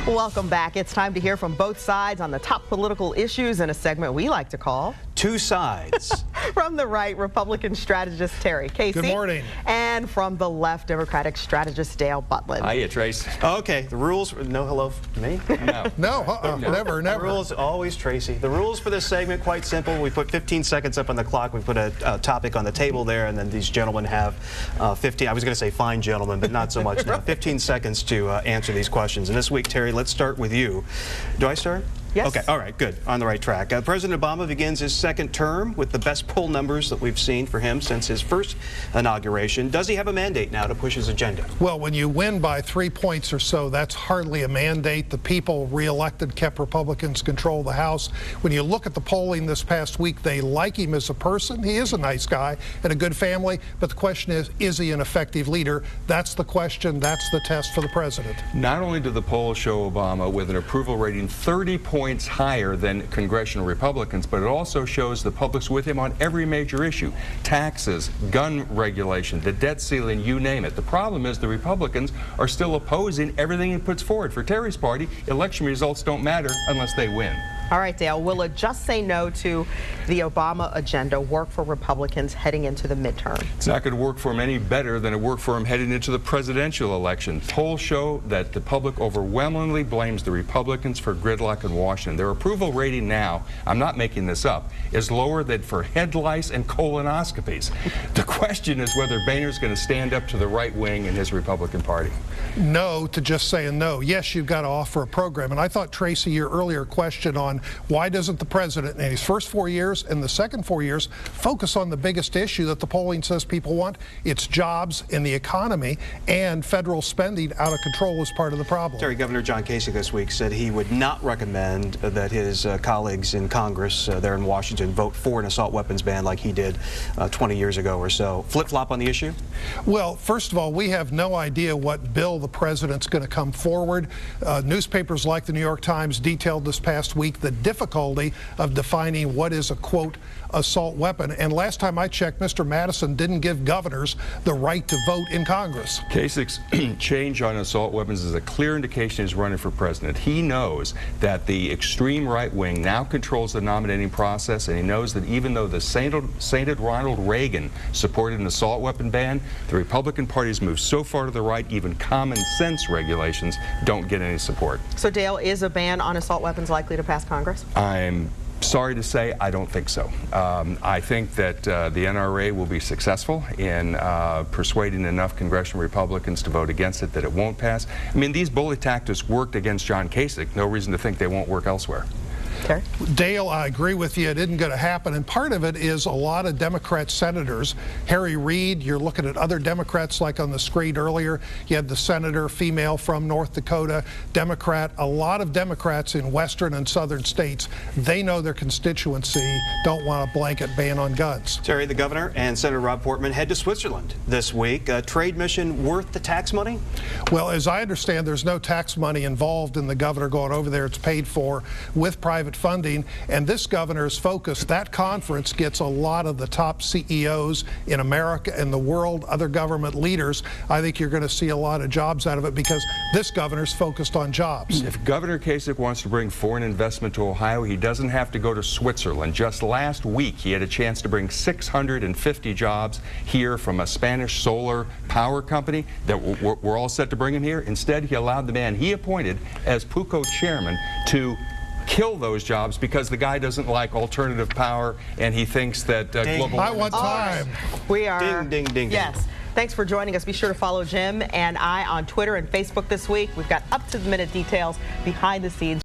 Welcome back. It's time to hear from both sides on the top political issues in a segment we like to call Two Sides. From the right, Republican strategist Terry Casey. Good morning. And from the left, Democratic strategist Dale Butland. Hiya, Trace. Okay, the rules. No hello to me? No. Never. The rules, always Tracy. The rules for this segment, quite simple. We put 15 seconds up on the clock. We put a topic on the table there, and then these gentlemen have 15. I was going to say fine gentlemen, but not so much now. 15 seconds to answer these questions. And this week, Terry, let's start with you. Do I start? Yes. Okay, all right, good. On the right track. President Obama begins his second term with the best poll numbers that we've seen for him since his first inauguration. Does he have a mandate now to push his agenda? Well, when you win by 3 points or so, that's hardly a mandate. The people reelected kept Republicans control the House. When you look at the polling this past week, they like him as a person. He is a nice guy and a good family. But the question is he an effective leader? That's the question. That's the test for the president. Not only do the polls show Obama with an approval rating 30 points higher than congressional Republicans, but it also shows the public's with him on every major issue. Taxes, gun regulation, the debt ceiling, you name it. The problem is the Republicans are still opposing everything he puts forward. For Terry's party, election results don't matter unless they win. All right, Dale, will it just say no to the Obama agenda work for Republicans heading into the midterm? It's not going to work for him any better than it worked for him heading into the presidential election. Polls show that the public overwhelmingly blames the Republicans for gridlock in Washington. Their approval rating now, I'm not making this up, is lower than for head lice and colonoscopies. The question is whether Boehner's going to stand up to the right wing in his Republican Party. No to just saying no. Yes, you've got to offer a program. And I thought, Tracy, your earlier question on why doesn't the president in his first 4 years and the second 4 years focus on the biggest issue that the polling says people want? It's jobs in the economy, and federal spending out of control is part of the problem. Terry, Governor John Kasich this week said he would not recommend that his colleagues in Congress there in Washington vote for an assault weapons ban like he did 20 years ago or so. Flip-flop on the issue? Well, first of all, we have no idea what bill the president's going to come forward. Newspapers like the New York Times detailed this past week the difficulty of defining what is a, quote, assault weapon. And last time I checked, Mr. Madison didn't give governors the right to vote in Congress. Kasich's change on assault weapons is a clear indication he's running for president. He knows that the extreme right wing now controls the nominating process, and he knows that even though the sainted Ronald Reagan supported an assault weapon ban, the Republican Party has moved so far to the right, even common sense regulations don't get any support. So, Dale, is a ban on assault weapons likely to pass Congress? I'm sorry to say, I don't think so. I think that the NRA will be successful in persuading enough congressional Republicans to vote against it that it won't pass. I mean, these bully tactics worked against John Kasich. No reason to think they won't work elsewhere. Okay. Dale, I agree with you. It isn't going to happen. And part of it is a lot of Democrat senators. Harry Reid, you're looking at other Democrats like on the screen earlier. You had the senator, female from North Dakota, Democrat. A lot of Democrats in western and southern states, they know their constituency don't want a blanket ban on guns. Terry, the governor and Senator Rob Portman head to Switzerland this week. A trade mission worth the tax money? Well, as I understand, there's no tax money involved in the governor going over there. It's paid for with private funding, and this governor's focus, that conference gets a lot of the top CEOs in America and the world, other government leaders. I think you're going to see a lot of jobs out of it because this governor's focused on jobs. If Governor Kasich wants to bring foreign investment to Ohio, he doesn't have to go to Switzerland. Just last week, he had a chance to bring 650 jobs here from a Spanish solar power company that were all set to bring him here. Instead, he allowed the man he appointed as PUCO chairman to kill those jobs because the guy doesn't like alternative power and he thinks that global... I want time. We are... Ding, ding, ding. Yes. Thanks for joining us. Be sure to follow Jim and I on Twitter and Facebook this week. We've got up-to-the-minute details behind the scenes.